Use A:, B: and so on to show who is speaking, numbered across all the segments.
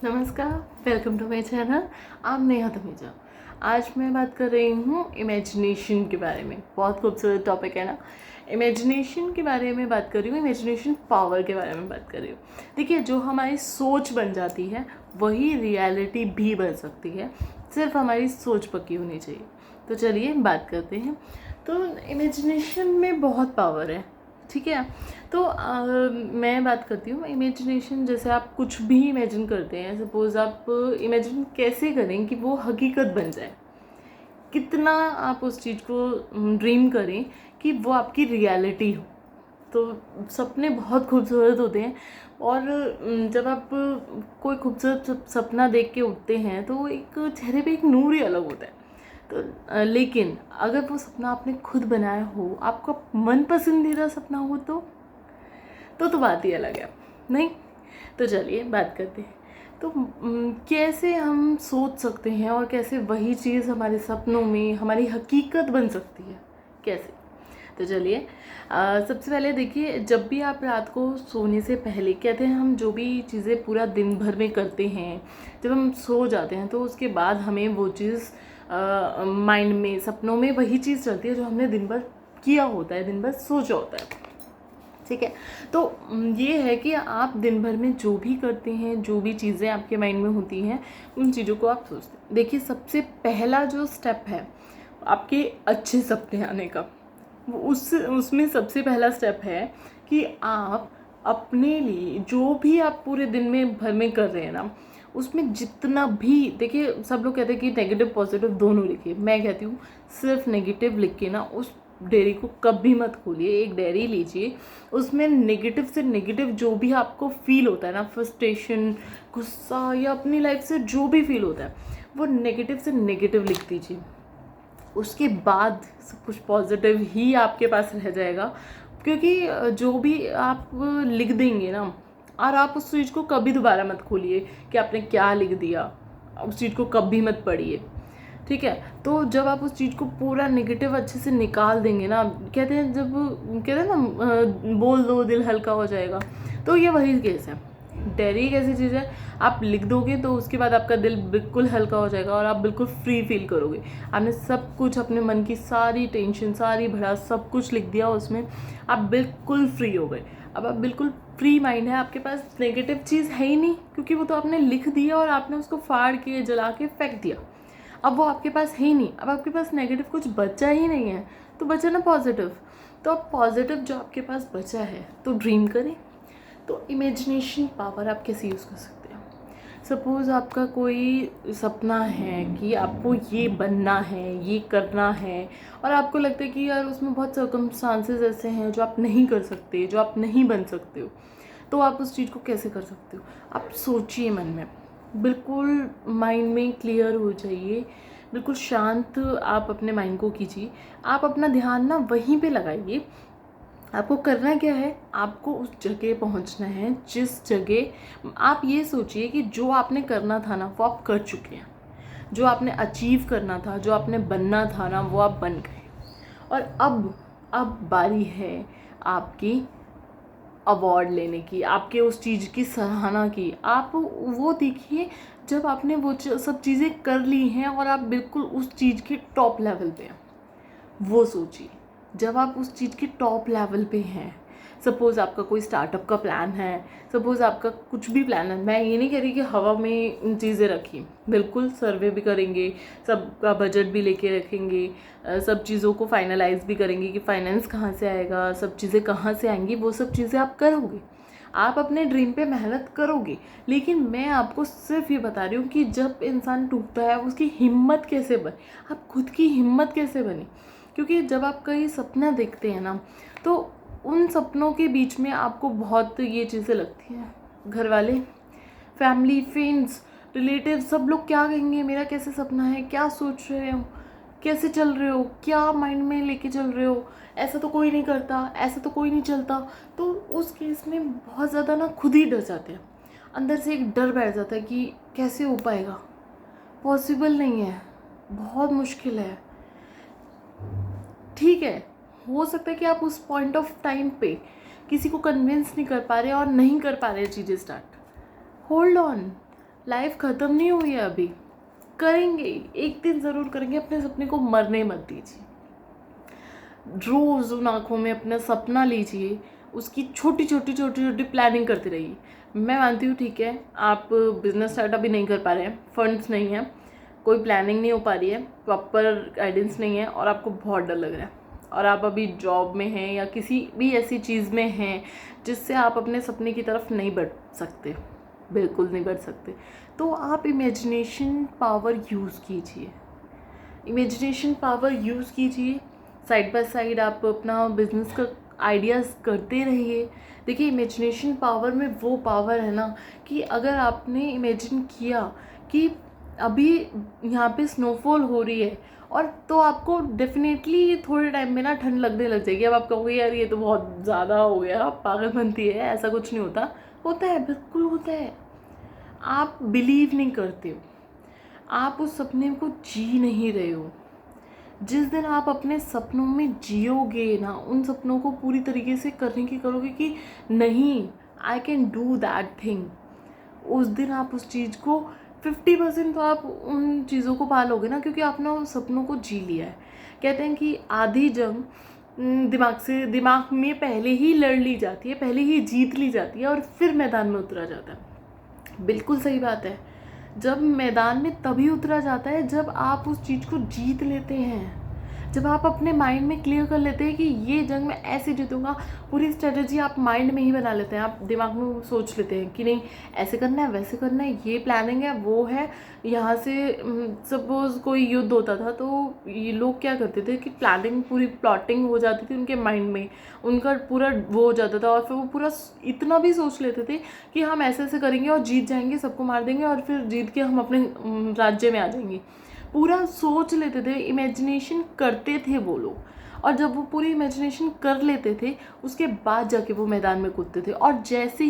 A: नमस्कार, welcome to my channel. आप नेहा तमीजा। आज मैं बात कर रही हूँ इमेजिनेशन के बारे में। बहुत खूबसूरत टॉपिक है ना। इमेजिनेशन के बारे में बात कर रही हूँ, इमेजिनेशन पावर के बारे में बात कर रही हूँ। देखिए, जो हमारी सोच बन जाती है वही रियलिटी भी बन सकती है, सिर्फ हमारी सोच पक्की होनी चाहिए। तो चलिए बात करते हैं। तो इमेजिनेशन में बहुत पावर है, ठीक है। तो मैं बात करती हूँ इमेजिनेशन। जैसे आप कुछ भी इमेजिन करते हैं, सपोज़ आप इमेजिन कैसे करें कि वो हकीकत बन जाए, कितना आप उस चीज़ को ड्रीम करें कि वो आपकी रियलिटी हो। तो सपने बहुत खूबसूरत होते हैं, और जब आप कोई खूबसूरत सपना देख के उठते हैं तो एक चेहरे पे एक नूर ही अलग होता है। तो लेकिन अगर वो सपना आपने खुद बनाया हो, आपका मन पसंदीदा सपना हो, तो बात ही अलग है, नहीं? तो चलिए बात करते हैं। तो कैसे हम सोच सकते हैं और कैसे वही चीज़ हमारे सपनों में हमारी हकीकत बन सकती है, कैसे? तो चलिए सबसे पहले देखिए, जब भी आप रात को सोने से पहले, कहते हैं हम जो भी चीज़ें पूरा दिन भर में करते हैं, जब हम सो जाते हैं तो उसके बाद हमें वो चीज़ माइंड में, सपनों में वही चीज़ चलती है जो हमने दिन भर किया होता है, दिन भर सोचा होता है, ठीक है। तो ये है कि आप दिन भर में जो भी करते हैं, जो भी चीज़ें आपके माइंड में होती हैं, उन चीज़ों को आप सोचते हैं। देखिए, सबसे पहला जो स्टेप है आपके अच्छे सपने आने का, वो उसमें सबसे पहला स्टेप है कि आप अपने लिए जो भी आप पूरे दिन में भर में कर रहे हैं ना, उसमें जितना भी, देखिए सब लोग कहते हैं कि नेगेटिव पॉजिटिव दोनों लिखिए। मैं कहती हूँ सिर्फ नेगेटिव लिख के ना उस डायरी को कभी मत खोलिए। एक डायरी लीजिए, उसमें नेगेटिव से नेगेटिव जो भी आपको फील होता है ना, फ्रस्ट्रेशन, गुस्सा या अपनी लाइफ से जो भी फील होता है, वो नेगेटिव से नेगेटिव लिख दीजिए। उसके बाद सब कुछ पॉजिटिव ही आपके पास रह जाएगा, क्योंकि जो भी आप लिख देंगे ना, और आप उस चीज़ को कभी दोबारा मत खोलिए कि आपने क्या लिख दिया, उस चीज़ को कभी मत पढ़िए, ठीक है। तो जब आप उस चीज़ को पूरा नेगेटिव अच्छे से निकाल देंगे ना, कहते हैं ना बोल दो दिल हल्का हो जाएगा, तो ये वही केस है। डायरी एक ऐसी चीज़ है, आप लिख दोगे तो उसके बाद आपका दिल बिल्कुल हल्का हो जाएगा और आप बिल्कुल फ्री फील करोगे। आपने सब कुछ, अपने मन की सारी टेंशन, सारी भड़ास, सब कुछ लिख दिया उसमें, आप बिल्कुल फ्री हो गए। अब आप बिल्कुल फ्री माइंड है, आपके पास नेगेटिव चीज़ है ही नहीं, क्योंकि वो तो आपने लिख दिया और आपने उसको फाड़ के, जला के फेंक दिया। अब वो आपके पास है ही नहीं, अब आपके पास नेगेटिव कुछ बचा ही नहीं है, तो बचा ना पॉजिटिव। तो अब पॉजिटिव जो आपके पास बचा है, तो ड्रीम करें। तो इमेजिनेशन पावर आप कैसे यूज़ कर सकते हैं? सपोज़ आपका कोई सपना है कि आपको ये बनना है, ये करना है, और आपको लगता है कि यार उसमें बहुत सर्कमस्टांसेस ऐसे हैं जो आप नहीं कर सकते, जो आप नहीं बन सकते हो, तो आप उस चीज़ को कैसे कर सकते हो? आप सोचिए मन में, बिल्कुल माइंड में क्लियर हो जाइए, बिल्कुल शांत आप अपने माइंड को कीजिए। आप अपना ध्यान ना वहीं पे लगाइए। आपको करना क्या है, आपको उस जगह पहुंचना है जिस जगह, आप ये सोचिए कि जो आपने करना था ना वो आप कर चुके हैं, जो आपने अचीव करना था, जो आपने बनना था ना, वो आप बन गए। और अब बारी है आपकी अवार्ड लेने की, आपके उस चीज़ की सराहना की। आप वो देखिए जब आपने वो सब चीज़ें कर ली हैं और आप बिल्कुल उस चीज़ के टॉप लेवल पे हैं, वो सोचिए। जब आप उस चीज़ के टॉप लेवल पे हैं, सपोज़ आपका कोई स्टार्टअप का प्लान है, सपोज़ आपका कुछ भी प्लान है, मैं ये नहीं कह रही कि हवा में इन चीज़ें रखी, बिल्कुल सर्वे भी करेंगे, सबका बजट भी लेके रखेंगे, सब चीज़ों को फाइनलाइज भी करेंगे कि फाइनेंस कहाँ से आएगा, सब चीज़ें कहाँ से आएंगी, वो सब चीज़ें आप करोगे। आप अपने ड्रीम पे मेहनत करोगे। लेकिन मैं आपको सिर्फ ये बता रही हूँ कि जब इंसान टूटता है उसकी हिम्मत कैसे बने, आप खुद की हिम्मत कैसे बने। क्योंकि जब आप कई सपना देखते हैं ना, तो उन सपनों के बीच में आपको बहुत ये चीज़ें लगती हैं, घर वाले, फैमिली, फ्रेंड्स, रिलेटिव, सब लोग क्या कहेंगे, मेरा कैसे सपना है, क्या सोच रहे हो, कैसे चल रहे हो, क्या माइंड में लेके चल रहे हो, ऐसा तो कोई नहीं करता, ऐसा तो कोई नहीं चलता। तो उस केस में बहुत ज़्यादा ना खुद ही डर जाते हैं, अंदर से एक डर बैठ जाता है कि कैसे हो पाएगा, पॉसिबल नहीं है, बहुत मुश्किल है। ठीक है, हो सकता है कि आप उस पॉइंट ऑफ टाइम पे किसी को कन्विंस नहीं कर पा रहे और नहीं कर पा रहे चीज़ें स्टार्ट। होल्ड ऑन, लाइफ ख़त्म नहीं हुई है अभी, करेंगे, एक दिन ज़रूर करेंगे। अपने सपने को मरने मत दीजिए। रोज़ उन आँखों में अपना सपना लीजिए, उसकी छोटी छोटी छोटी छोटी प्लानिंग करते रहिए। मैं मानती हूँ ठीक है, आप बिज़नेस स्टार्ट अभी नहीं कर पा रहे हैं, फंड्स नहीं है, कोई प्लानिंग नहीं हो पा रही है, प्रॉपर गाइडेंस नहीं है और आपको बहुत डर लग रहा है और आप अभी जॉब में हैं या किसी भी ऐसी चीज़ में हैं जिससे आप अपने सपने की तरफ नहीं बढ़ सकते, बिल्कुल नहीं बढ़ सकते, तो आप इमेजिनेशन पावर यूज़ कीजिए। इमेजिनेशन पावर यूज़ कीजिए। साइड बाय साइड आप अपना बिजनेस का आइडियाज़ करते रहिए। देखिए, इमेजिनेशन पावर में वो पावर है ना कि अगर आपने इमेजिन किया कि अभी यहाँ पे स्नोफॉल हो रही है और तो आपको डेफिनेटली थोड़े टाइम में ना ठंड लगने लग जाएगी। अब आप कहोगे यार ये तो बहुत ज़्यादा हो गया, पागलपंती है, ऐसा कुछ नहीं होता। होता है, बिल्कुल होता है। आप बिलीव नहीं करते हो, आप उस सपने को जी नहीं रहे हो। जिस दिन आप अपने सपनों में जियोगे ना, उन सपनों को पूरी तरीके से करने की करोगे कि नहीं, I can do that thing, उस दिन आप उस चीज़ को 50% तो आप उन चीज़ों को पालोगे ना, क्योंकि आपने उन सपनों को जी लिया है। कहते हैं कि आधी जंग दिमाग में पहले ही लड़ ली जाती है, पहले ही जीत ली जाती है और फिर मैदान में उतरा जाता है। बिल्कुल सही बात है। जब मैदान में तभी उतरा जाता है जब आप उस चीज़ को जीत लेते हैं, जब आप अपने माइंड में क्लियर कर लेते हैं कि ये जंग मैं ऐसे जीतूंगा। पूरी स्ट्रेटजी आप माइंड में ही बना लेते हैं, आप दिमाग में सोच लेते हैं कि नहीं ऐसे करना है, वैसे करना है, ये प्लानिंग है, वो है। यहाँ से सपोज़ कोई युद्ध होता था तो ये लोग क्या करते थे कि प्लानिंग पूरी प्लॉटिंग हो जाती थी उनके माइंड में, उनका पूरा वो हो जाता था और फिर वो पूरा इतना भी सोच लेते थे कि हम ऐसे ऐसे करेंगे और जीत जाएंगे, सबको मार देंगे और फिर जीत के हम अपने राज्य में आ जाएंगे। पूरा सोच लेते थे, इमेजिनेशन करते थे वो लोग। और जब वो पूरी इमेजिनेशन कर लेते थे उसके बाद जाके वो मैदान में कूदते थे। और जैसे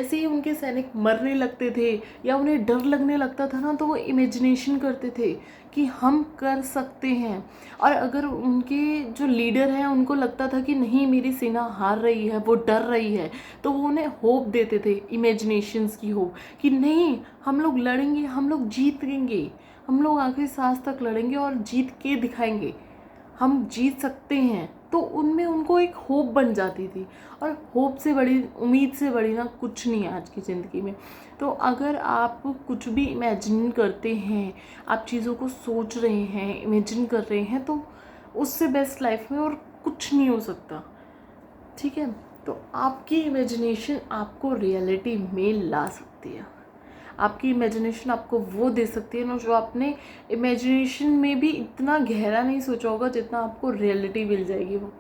A: ही उनके सैनिक मरने लगते थे या उन्हें डर लगने लगता था ना, तो वो इमेजिनेशन करते थे कि हम कर सकते हैं। और अगर उनके जो लीडर हैं उनको लगता था कि नहीं मेरी सेना हार रही है, वो डर रही है, तो वो उन्हें होप देते थे, इमेजिनेशंस की होप, कि नहीं हम लोग लड़ेंगे, हम लोग जीतेंगे, हम लोग आखिरी सांस तक लड़ेंगे और जीत के दिखाएंगे, हम जीत सकते हैं। तो उनमें उनको एक होप बन जाती थी। और होप से बड़ी, उम्मीद से बड़ी ना कुछ नहीं है आज की ज़िंदगी में। तो अगर आप कुछ भी इमेजिन करते हैं, आप चीज़ों को सोच रहे हैं, इमेजिन कर रहे हैं, तो उससे बेस्ट लाइफ में और कुछ नहीं हो सकता। ठीक है, तो आपकी इमेजिनेशन आपको रियलिटी में ला सकती है। आपकी इमेजिनेशन आपको वो दे सकती है ना जो आपने इमेजिनेशन में भी इतना गहरा नहीं सोचा होगा, जितना आपको रियलिटी मिल जाएगी वो।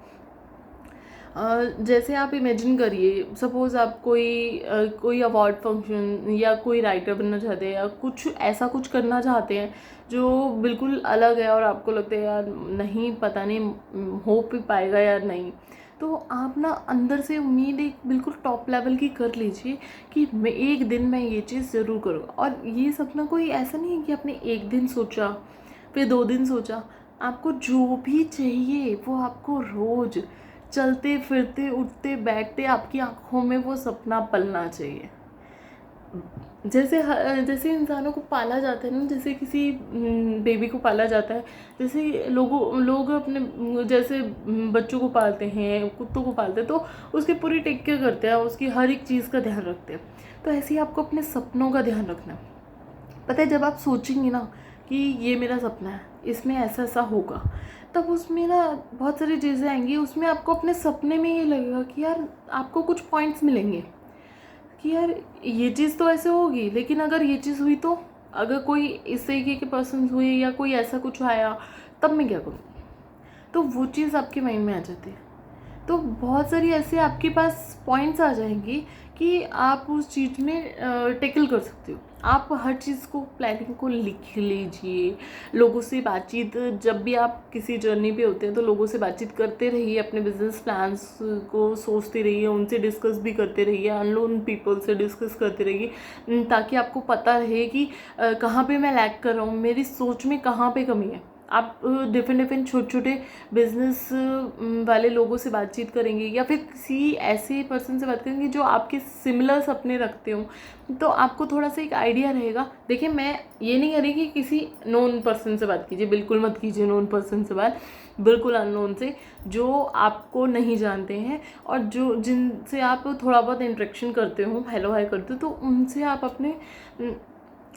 A: जैसे आप इमेजिन करिए, सपोज़ आप कोई अवार्ड फंक्शन या कोई राइटर बनना चाहते हैं या कुछ ऐसा कुछ करना चाहते हैं जो बिल्कुल अलग है और आपको लगता है यार नहीं, पता नहीं हो भी पाएगा या नहीं, तो आप ना अंदर से उम्मीद एक बिल्कुल टॉप लेवल की कर लीजिए कि मैं एक दिन मैं ये चीज़ ज़रूर करूँगा। और ये सपना कोई ऐसा नहीं है कि आपने एक दिन सोचा फिर 2 दिन सोचा, आपको जो भी चाहिए वो आपको रोज़ चलते फिरते उठते बैठते आपकी आँखों में वो सपना पलना चाहिए। जैसे इंसानों को पाला जाता है ना, जैसे किसी बेबी को पाला जाता है, जैसे लोग अपने जैसे बच्चों को पालते हैं, कुत्तों को पालते हैं, तो उसकी पूरी टेक केयर करते हैं, उसकी हर एक चीज़ का ध्यान रखते हैं। तो ऐसे ही आपको अपने सपनों का ध्यान रखना है। पता है, जब आप सोचेंगे ना कि ये मेरा सपना है, इसमें ऐसा ऐसा होगा, तब उसमें ना बहुत सारी चीज़ें आएंगी। उसमें आपको अपने सपने में ये लगेगा कि यार आपको कुछ पॉइंट्स मिलेंगे कि यार ये चीज़ तो ऐसे होगी, लेकिन अगर ये चीज़ हुई तो, अगर कोई इस तरीके के पर्सन हुए या कोई ऐसा कुछ आया तब मैं क्या करूँ। तो वो चीज़ आपके माइंड में आ जाती है। तो बहुत सारी ऐसे आपके पास पॉइंट्स आ जाएंगी कि आप उस चीज़ में टैकल कर सकते हो। आप हर चीज़ को, प्लानिंग को लिख लीजिए। लोगों से बातचीत, जब भी आप किसी जर्नी पे होते हैं तो लोगों से बातचीत करते रहिए, अपने बिजनेस प्लान्स को सोचते रहिए, उनसे डिस्कस भी करते रहिए, अननोन पीपल से डिस्कस करते रहिए, ताकि आपको पता रहे कि कहाँ पे मैं लैग कर रहा हूँ, मेरी सोच में कहाँ पे कमी है। आप डिफरेंट डिफरेंट छोटे छोटे बिजनेस वाले लोगों से बातचीत करेंगे या फिर किसी ऐसे पर्सन से बात करेंगे जो आपके सिमिलर सपने रखते हो, तो आपको थोड़ा सा एक आइडिया रहेगा। देखिए, मैं ये नहीं कह रही कि किसी नोन पर्सन से बात कीजिए, बिल्कुल मत कीजिए नोन पर्सन से बात, बिल्कुल अननोन से, जो आपको नहीं जानते हैं और जो जिनसे आप थोड़ा बहुत इंटरेक्शन करते हो, हेलो हाय करते हो, तो उनसे आप अपने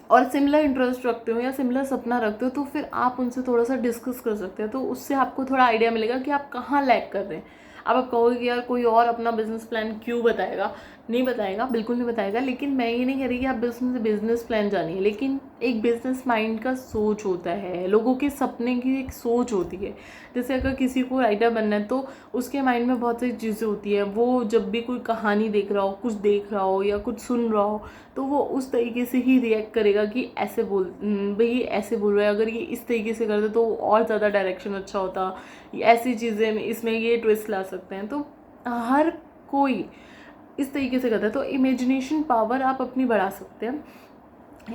A: और सिमिलर इंटरेस्ट रखते हो या सिमिलर सपना रखते हो, तो फिर आप उनसे थोड़ा सा डिस्कस कर सकते हैं। तो उससे आपको थोड़ा आइडिया मिलेगा कि आप कहाँ लैग कर रहे हैं। अब आप कहोगे कि यार कोई और अपना बिजनेस प्लान क्यों बताएगा, नहीं बताएगा, बिल्कुल नहीं बताएगा। लेकिन मैं ये नहीं कह रही कि आप बिजनेस प्लान जानिए, लेकिन एक बिजनेस माइंड का सोच होता है, लोगों के सपने की एक सोच होती है। जैसे अगर किसी को राइटर बनना है तो उसके माइंड में बहुत सारी चीज़ें होती है। वो जब भी कोई कहानी देख रहा हो, कुछ देख रहा हो या कुछ सुन रहा हो, तो वो उस तरीके से ही रिएक्ट करेगा कि ऐसे बोल, भाई ऐसे बोल रहा है, अगर ये इस तरीके से करते तो और ज़्यादा डायरेक्शन अच्छा होता, ऐसी चीज़ें इसमें ये ट्विस्ट ला सकते हैं। तो हर कोई इस तरीके से करता है। तो इमेजिनेशन पावर आप अपनी बढ़ा सकते हैं।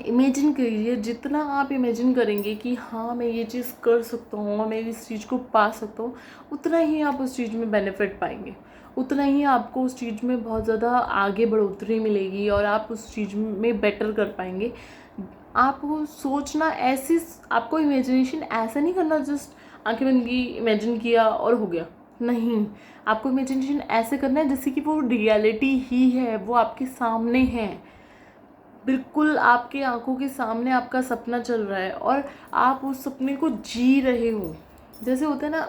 A: इमेजिन करिए, जितना आप इमेजिन करेंगे कि हाँ मैं ये चीज़ कर सकता हूँ और मैं इस चीज़ को पा सकता हूँ, उतना ही आप उस चीज़ में बेनिफिट पाएंगे, उतना ही आपको उस चीज़ में बहुत ज़्यादा आगे बढ़ोतरी मिलेगी और आप उस चीज़ में बेटर कर पाएंगे। आपको सोचना ऐसी, आपको इमेजिनेशन ऐसा नहीं करना जस्ट आंखें बंद की, इमेजिन किया और हो गया, नहीं। आपको इमेजिनेशन ऐसे करना है जैसे कि वो रियलिटी ही है, वो आपके सामने है, बिल्कुल आपके आंखों के सामने आपका सपना चल रहा है और आप उस सपने को जी रहे हो। जैसे होता है ना,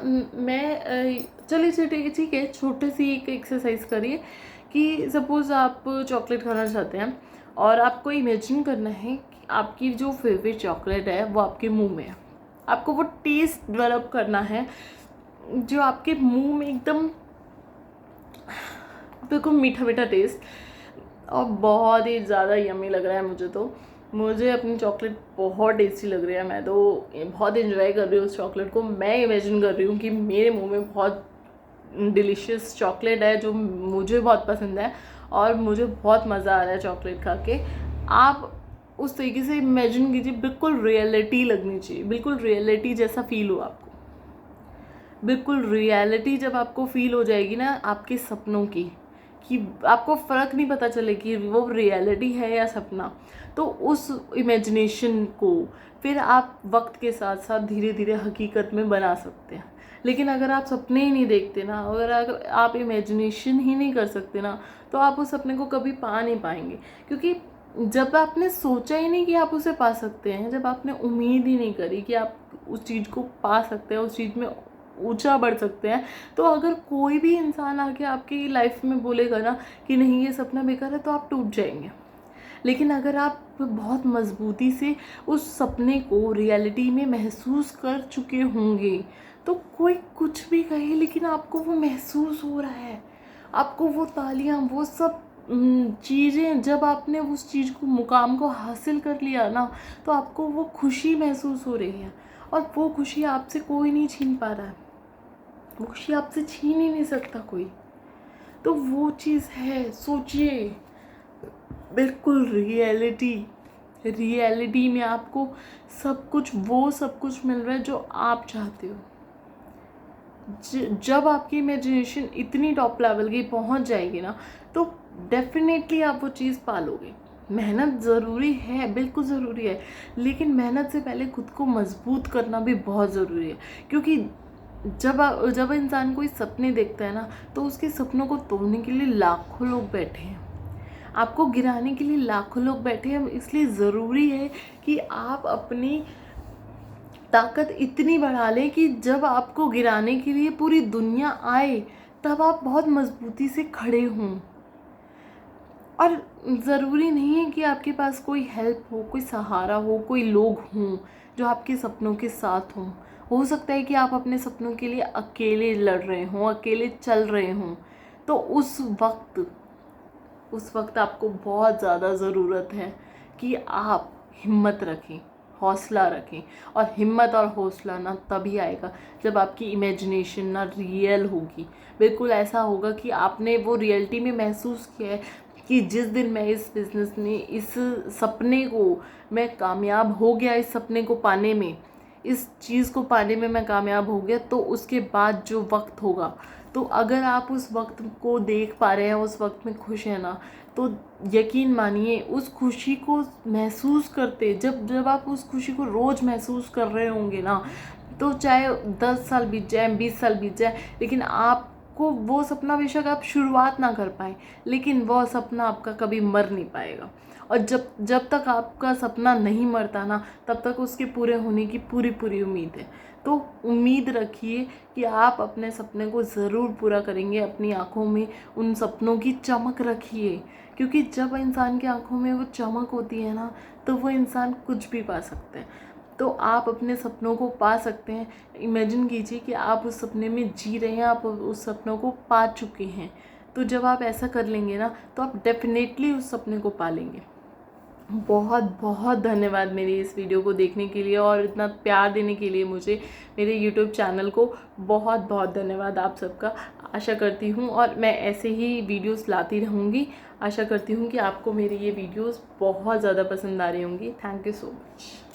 A: चलिए ठीक है, छोटे सी एक एक्सरसाइज करिए कि सपोज़ आप चॉकलेट खाना चाहते हैं और आपको इमेजिन करना है कि आपकी जो फेवरेट चॉकलेट है वो आपके मुंह में है। आपको वो टेस्ट डेवलप करना है जो आपके मुंह में एकदम बिल्कुल मीठा मीठा टेस्ट, और बहुत ही ज़्यादा यम्मी लग रहा है मुझे अपनी चॉकलेट बहुत टेस्टी लग रही है। मैं तो बहुत इन्जॉय कर रही हूँ उस चॉकलेट को। मैं इमेजिन कर रही हूँ कि मेरे मुंह में बहुत डिलीशियस चॉकलेट है जो मुझे बहुत पसंद है और मुझे बहुत मज़ा आ रहा है चॉकलेट खा के। आप उस तरीके से इमेजिन कीजिए, बिल्कुल रियलिटी लगनी चाहिए, बिल्कुल रियलिटी जैसा फील हो आपको। बिल्कुल रियलिटी जब आपको फील हो जाएगी ना आपके सपनों की, कि आपको फ़र्क नहीं पता चले कि वो रियलिटी है या सपना, तो उस इमेजिनेशन को फिर आप वक्त के साथ साथ धीरे धीरे हकीकत में बना सकते हैं। लेकिन अगर आप सपने ही नहीं देखते ना, अगर आप इमेजिनेशन ही नहीं कर सकते ना, तो आप उस सपने को कभी पा नहीं पाएंगे। क्योंकि जब आपने सोचा ही नहीं कि आप उसे पा सकते हैं, जब आपने उम्मीद ही नहीं करी कि आप उस चीज़ को पा सकते हैं, उस चीज़ में ऊंचा बढ़ सकते हैं, तो अगर कोई भी इंसान आके आपकी लाइफ में बोलेगा ना कि नहीं ये सपना बेकार है, तो आप टूट जाएंगे। लेकिन अगर आप बहुत मजबूती से उस सपने को रियलिटी में महसूस कर चुके होंगे, तो कोई कुछ भी कहे लेकिन आपको वो महसूस हो रहा है, आपको वो तालियां, वो सब चीज़ें, जब आपने उस चीज़ को, मुकाम को हासिल कर लिया ना, तो आपको वो खुशी महसूस हो रही है और वो खुशी आपसे कोई नहीं छीन पा रहा है, वो खुशी आपसे छीन ही नहीं सकता कोई। तो वो चीज़ है, सोचिए, बिल्कुल रियलिटी में आपको सब कुछ, वो सब कुछ मिल रहा है जो आप चाहते हो। जब आपकी इमेजिनेशन इतनी टॉप लेवल की पहुंच जाएगी ना, तो डेफिनेटली आप वो चीज़ पालोगे। मेहनत ज़रूरी है, बिल्कुल ज़रूरी है, लेकिन मेहनत से पहले खुद को मजबूत करना भी बहुत ज़रूरी है। क्योंकि जब इंसान कोई सपने देखता है ना, तो उसके सपनों को तोड़ने के लिए लाखों लोग बैठे हैं, आपको गिराने के लिए लाखों लोग बैठे हैं। इसलिए ज़रूरी है कि आप अपनी ताकत इतनी बढ़ा लें कि जब आपको गिराने के लिए पूरी दुनिया आए, तब आप बहुत मजबूती से खड़े हों। और ज़रूरी नहीं है कि आपके पास कोई हेल्प हो, कोई सहारा हो, कोई लोग हों जो आपके सपनों के साथ हों। हो सकता है कि आप अपने सपनों के लिए अकेले लड़ रहे हों, अकेले चल रहे हों, तो उस वक्त आपको बहुत ज़्यादा ज़रूरत है कि आप हिम्मत रखें, हौसला रखें। और हिम्मत और हौसला ना तभी आएगा जब आपकी इमेजिनेशन ना रियल होगी। बिल्कुल ऐसा होगा कि आपने वो रियलिटी में महसूस किया है कि जिस दिन मैं इस बिज़नेस में, इस सपने को, मैं कामयाब हो गया इस सपने को पाने में, इस चीज़ को पाने में मैं कामयाब हो गया, तो उसके बाद जो वक्त होगा, तो अगर आप उस वक्त को देख पा रहे हैं, उस वक्त में खुश हैं ना, तो यकीन मानिए उस खुशी को महसूस करते, जब आप उस खुशी को रोज़ महसूस कर रहे होंगे ना, तो चाहे 10 साल बीत जाए, 20 साल बीत जाए, लेकिन आपको वो सपना, बेशक आप शुरुआत ना कर पाए, लेकिन वो सपना आपका कभी मर नहीं पाएगा। और जब तक आपका सपना नहीं मरता ना, तब तक उसके पूरे होने की पूरी उम्मीद है। तो उम्मीद रखिए कि आप अपने सपने को ज़रूर पूरा करेंगे। अपनी आँखों में उन सपनों की चमक रखिए, क्योंकि जब इंसान की आँखों में वो चमक होती है ना, तो वो इंसान कुछ भी पा सकता है। तो आप अपने सपनों को पा सकते हैं। इमेजिन कीजिए कि आप उस सपने में जी रहे हैं, आप उस सपनों को पा चुके हैं। तो जब आप ऐसा कर लेंगे ना, तो आप डेफिनेटली उस सपने को पा लेंगे। बहुत बहुत धन्यवाद मेरी इस वीडियो को देखने के लिए और इतना प्यार देने के लिए मुझे, मेरे यूट्यूब चैनल को बहुत बहुत धन्यवाद आप सबका। आशा करती हूँ और मैं ऐसे ही वीडियोस लाती रहूँगी। आशा करती हूँ कि आपको मेरी ये वीडियोस बहुत ज़्यादा पसंद आ रही होंगी। Thank you so much.